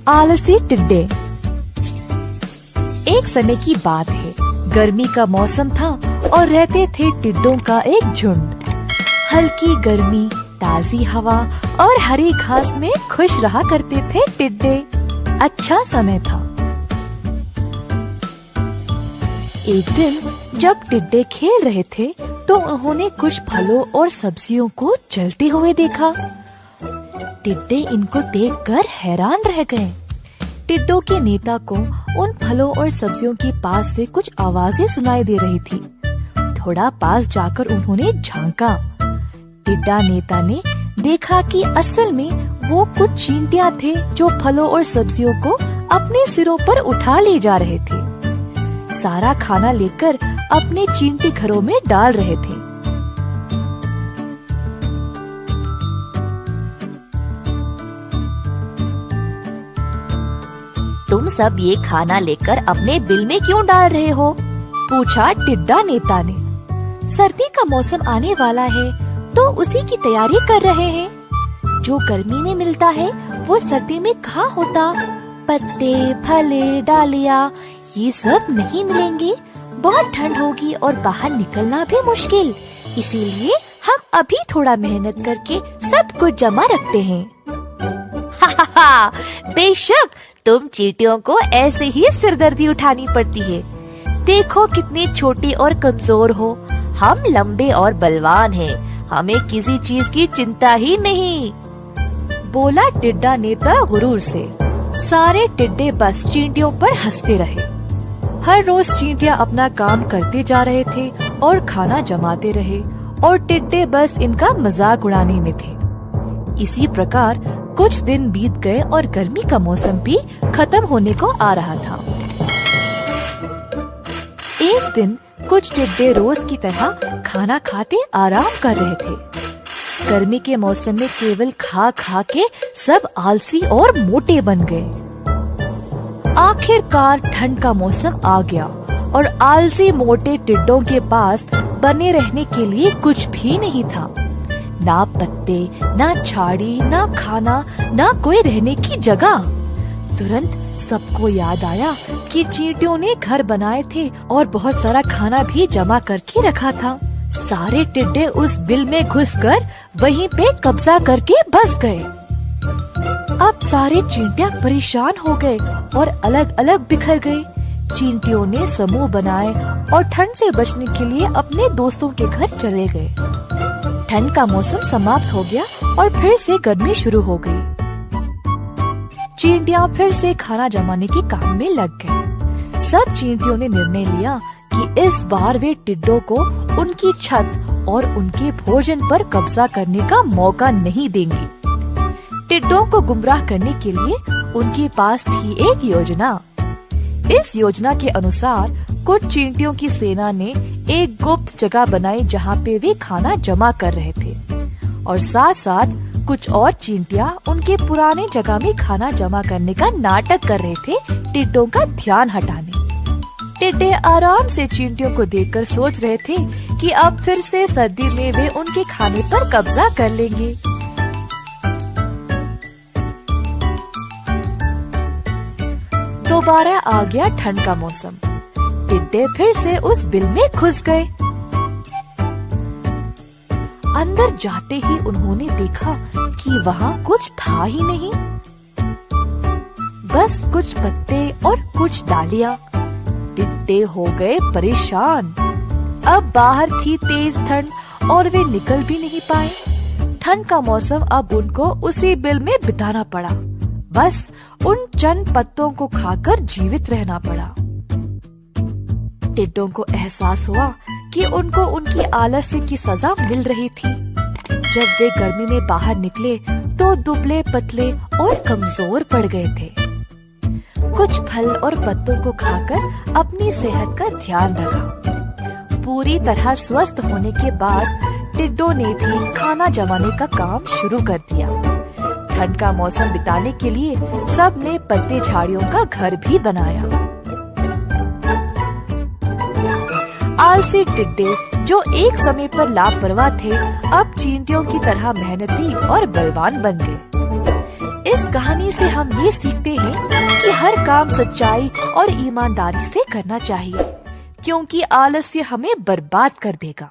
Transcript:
आलसी टिड्डे। एक समय की बात है, गर्मी का मौसम था और रहते थे टिड्डों का एक झुंड। हल्की गर्मी, ताजी हवा और हरी घास में खुश रहा करते थे टिड्डे। अच्छा समय था। एक दिन जब टिड्डे खेल रहे थे तो उन्होंने कुछ फलों और सब्जियों को जलते हुए देखा। टिड्डे इनको देखकर हैरान रह गए। टिड्डों के नेता को उन फलों और सब्जियों के पास से कुछ आवाजें सुनाई दे रही थी। थोड़ा पास जाकर उन्होंने झांका। टिड्डा नेता ने देखा कि असल में वो कुछ चींटियां थे जो फलों और सब्जियों को अपने सिरों पर उठा ले जा रहे थे। सारा खाना लेकर अपने चींटी घरों में डाल रहे थे। तुम सब ये खाना लेकर अपने बिल में क्यों डाल रहे हो? पूछा टिड्डा नेता ने। सर्दी का मौसम आने वाला है तो उसी की तैयारी कर रहे हैं। जो गर्मी में मिलता है वो सर्दी में कहाँ होता। पत्ते, फले, डालियाँ ये सब नहीं मिलेंगे। बहुत ठंड होगी और बाहर निकलना भी मुश्किल। इसीलिए हम अभी थोड़ा मेहनत करके सब कुछ जमा रखते हैं। बेशक तुम चींटियों को ऐसे ही सिरदर्दी उठानी पड़ती है। देखो कितने छोटे और कमजोर हो। हम लंबे और बलवान हैं। हमें किसी चीज की चिंता ही नहीं, बोला टिड्डा नेता गुरूर से। सारे टिड्डे बस चींटियों पर हंसते रहे। हर रोज चींटियां अपना काम करते जा रहे थे और खाना जमाते रहे और टिड्डे बस इनका मजाक उड़ाने में थे। इसी प्रकार कुछ दिन बीत गए और गर्मी का मौसम भी खत्म होने को आ रहा था। एक दिन कुछ टिड्डे रोज की तरह खाना खाते आराम कर रहे थे। गर्मी के मौसम में केवल खा खा के सब आलसी और मोटे बन गए। आखिरकार ठंड का मौसम आ गया और आलसी मोटे टिड्डों के पास बने रहने के लिए कुछ भी नहीं था। ना पत्ते, ना झाड़ी, ना खाना, ना कोई रहने की जगह। तुरंत सबको याद आया कि चींटियों ने घर बनाए थे और बहुत सारा खाना भी जमा करके रखा था। सारे टिड्डे उस बिल में घुसकर वहीं पे कब्जा करके बस गए। अब सारे चींटियां परेशान हो गए और अलग अलग बिखर गए। चींटियों ने समूह बनाए और ठंड से बचने के लिए अपने दोस्तों के घर चले गए। ठंड का मौसम समाप्त हो गया और फिर से गर्मी शुरू हो गई। चींटियां फिर से खाना जमाने के काम में लग गए। सब चींटियों ने निर्णय लिया कि इस बार वे टिड्डों को उनकी छत और उनके भोजन पर कब्जा करने का मौका नहीं देंगे। टिड्डों को गुमराह करने के लिए उनके पास थी एक योजना। इस योजना के अनुसार कुछ चींटियों की सेना ने एक गुप्त जगह बनाई जहाँ पे वे खाना जमा कर रहे थे और साथ साथ कुछ और चींटियां उनके पुराने जगह में खाना जमा करने का नाटक कर रहे थे, टिड्डों का ध्यान हटाने। टिड्डे आराम से चींटियों को देखकर सोच रहे थे कि अब फिर से सर्दी में वे उनके खाने पर कब्जा कर लेंगे। दोबारा आ गया ठंड का मौसम। टिड्डे फिर से उस बिल में घुस गए। अंदर जाते ही उन्होंने देखा कि वहाँ कुछ था ही नहीं, बस कुछ पत्ते और कुछ डालियाँ। टिड्डे हो गए परेशान। अब बाहर थी तेज ठंड और वे निकल भी नहीं पाए। ठंड का मौसम अब उनको उसी बिल में बिताना पड़ा। बस उन चंद पत्तों को खाकर जीवित रहना पड़ा। टिड्डों को एहसास हुआ कि उनको उनकी आलस्य की सजा मिल रही थी। जब वे गर्मी में बाहर निकले तो दुबले पतले और कमजोर पड़ गए थे। कुछ फल और पत्तों को खाकर अपनी सेहत का ध्यान रखा। पूरी तरह स्वस्थ होने के बाद टिड्डों ने भी खाना जमाने का काम शुरू कर दिया। ठंड का मौसम बिताने के लिए सब ने पत्ते झाड़ियों का घर भी बनाया। आलसी टिड्डे जो एक समय पर लापरवाह थे, अब चींटियों की तरह मेहनती और बलवान बन गए। इस कहानी से हम ये सीखते हैं कि हर काम सच्चाई और ईमानदारी से करना चाहिए, क्योंकि आलस्य हमें बर्बाद कर देगा।